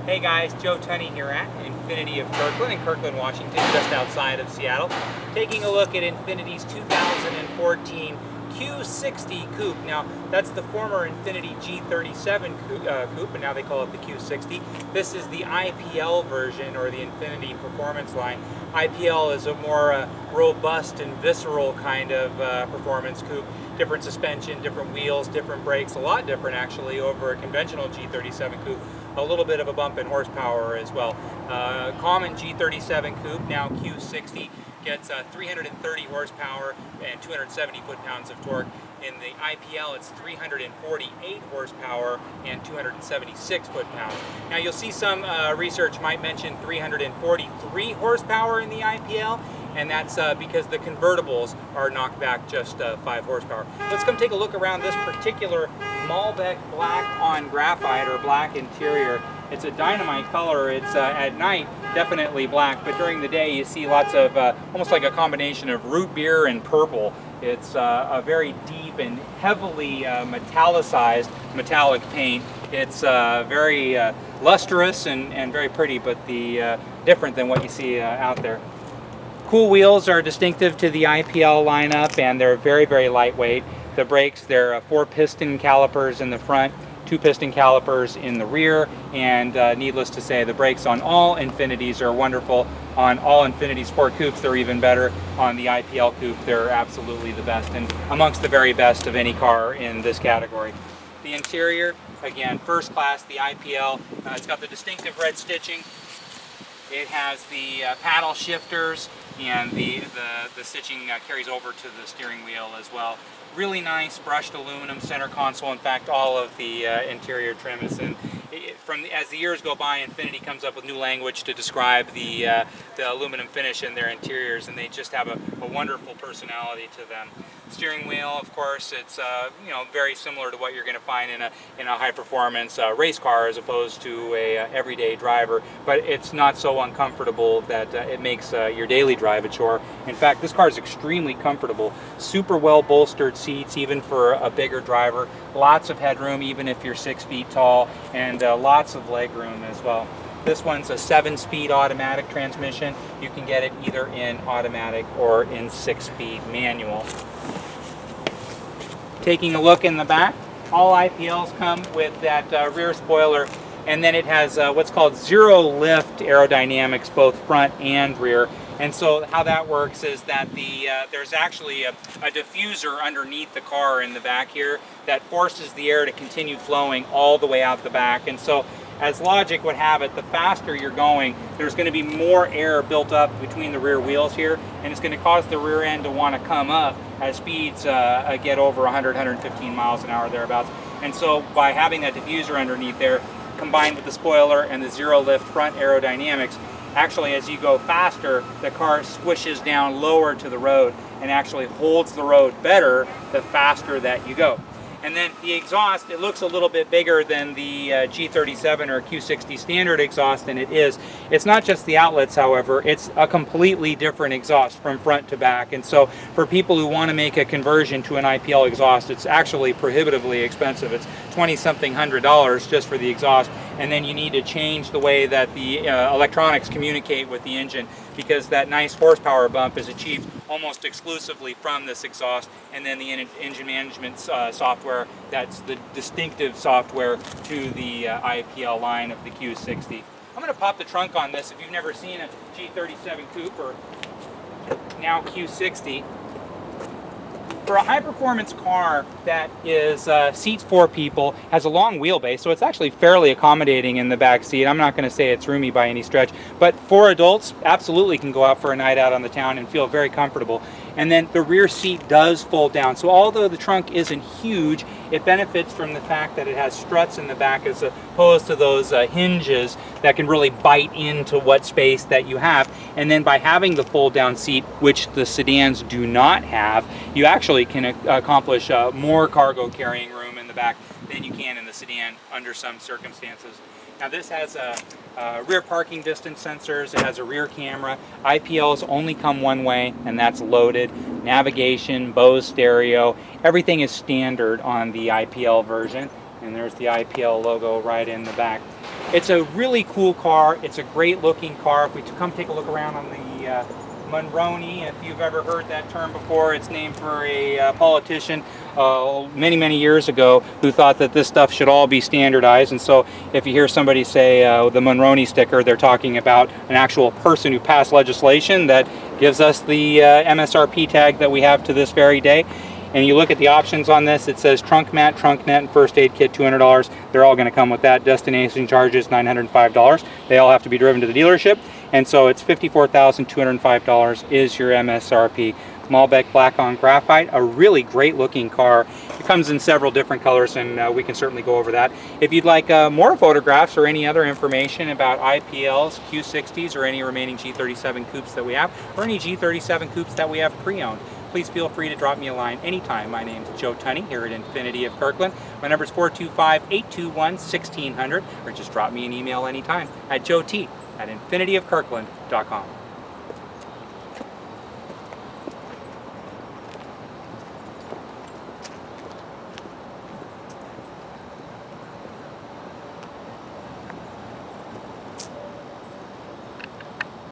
Hey guys, Joe Tunney here at Infiniti of Kirkland in Kirkland, Washington, just outside of Seattle. Taking a look at Infiniti's 2014 Q60 coupe. Now, that's the former Infiniti G37 coupe, and now they call it the Q60. This is the IPL version, or the Infiniti Performance line. IPL is a more robust and visceral kind of performance coupe. Different suspension, different wheels, different brakes, a lot different actually over a conventional G37 coupe. A little bit of a bump in horsepower as well. Common G37 coupe, now Q60, gets 330 horsepower and 270 foot-pounds of torque. In the IPL, it's 348 horsepower and 276 foot-pounds. Now, you'll see some research might mention 343 horsepower in the IPL, and that's because the convertibles are knocked back just 5 horsepower. Let's come take a look around this particular Malbec black on graphite, or black interior. It's a dynamite color. It's at night definitely black, but during the day you see lots of almost like a combination of root beer and purple. It's a very deep and heavily metallicized metallic paint. It's very lustrous and very pretty, but different than what you see out there. Cool wheels are distinctive to the IPL lineup, and they're very, very lightweight. The brakes, they're 4 piston calipers in the front, 2 piston calipers in the rear, and needless to say, the brakes on all Infinitis are wonderful. On all Infiniti Sport coupes, they're even better. On the IPL coupe, they're absolutely the best, and amongst the very best of any car in this category. The interior, again, first class, the IPL. It's got the distinctive red stitching. It has the paddle shifters, and the stitching carries over to the steering wheel as well. Really nice brushed aluminum center console. In fact, all of the interior trim is in. As the years go by, Infiniti comes up with new language to describe the aluminum finish in their interiors, and they just have a wonderful personality to them. Steering wheel, of course, it's very similar to what you're going to find in a high-performance race car as opposed to a everyday driver, but it's not so uncomfortable that it makes your daily drive a chore. In fact, this car is extremely comfortable. Super well bolstered seats, even for a bigger driver. Lots of headroom, even if you're 6 feet tall, and lots of leg room as well. This one's a 7-speed automatic transmission. You can get it either in automatic or in 6-speed manual. Taking a look in the back, all IPLs come with that rear spoiler, and then it has what's called zero lift aerodynamics, both front and rear. And so how that works is that there's actually a diffuser underneath the car in the back here that forces the air to continue flowing all the way out the back. And so, as logic would have it, the faster you're going, there's going to be more air built up between the rear wheels here, and it's going to cause the rear end to want to come up as speeds get over 100, 115 miles an hour thereabouts. And so by having that diffuser underneath there, combined with the spoiler and the zero lift front aerodynamics, actually as you go faster, the car squishes down lower to the road and actually holds the road better the faster that you go. And then the exhaust, it looks a little bit bigger than the G37 or Q60 standard exhaust, and it is. It's not just the outlets, however, it's a completely different exhaust from front to back. And so for people who want to make a conversion to an IPL exhaust, it's actually prohibitively expensive. It's $20-something $100 just for the exhaust. And then you need to change the way that the electronics communicate with the engine, because that nice horsepower bump is achieved almost exclusively from this exhaust, and then the engine management software, that's the distinctive software to the IPL line of the Q60. I'm going to pop the trunk on this if you've never seen a G37 coupe, or now Q60. For a high-performance car that is seats 4 people, has a long wheelbase, so it's actually fairly accommodating in the back seat. I'm not going to say it's roomy by any stretch, but 4 adults absolutely can go out for a night out on the town and feel very comfortable. And then the rear seat does fold down, so although the trunk isn't huge, it benefits from the fact that it has struts in the back as opposed to those hinges that can really bite into what space that you have. And then by having the fold-down seat, which the sedans do not have, you actually can accomplish more cargo carrying room in the back than you can in the sedan under some circumstances. Now this has rear parking distance sensors, it has a rear camera. IPLs only come one way, and that's loaded. Navigation, Bose stereo, everything is standard on the IPL version. And there's the IPL logo right in the back. It's a really cool car. It's a great looking car. If we come take a look around on the Monroney, if you've ever heard that term before, it's named for a politician many, many years ago who thought that this stuff should all be standardized. And so if you hear somebody say the Monroney sticker, they're talking about an actual person who passed legislation that gives us the MSRP tag that we have to this very day. And you look at the options on this, it says trunk mat, trunk net, and first aid kit, $200. They're all going to come with that. Destination charges, $905. They all have to be driven to the dealership. And so it's $54,205 is your MSRP. Malbec black on graphite, a really great looking car. It comes in several different colors, and we can certainly go over that. If you'd like more photographs or any other information about IPLs, Q60s, or any remaining G37 coupes that we have, or any G37 coupes that we have pre-owned, please feel free to drop me a line anytime. My name's Joe Tunney here at Infiniti of Kirkland. My number is 425-821-1600, or just drop me an email anytime at joet@infinitiofkirkland.com.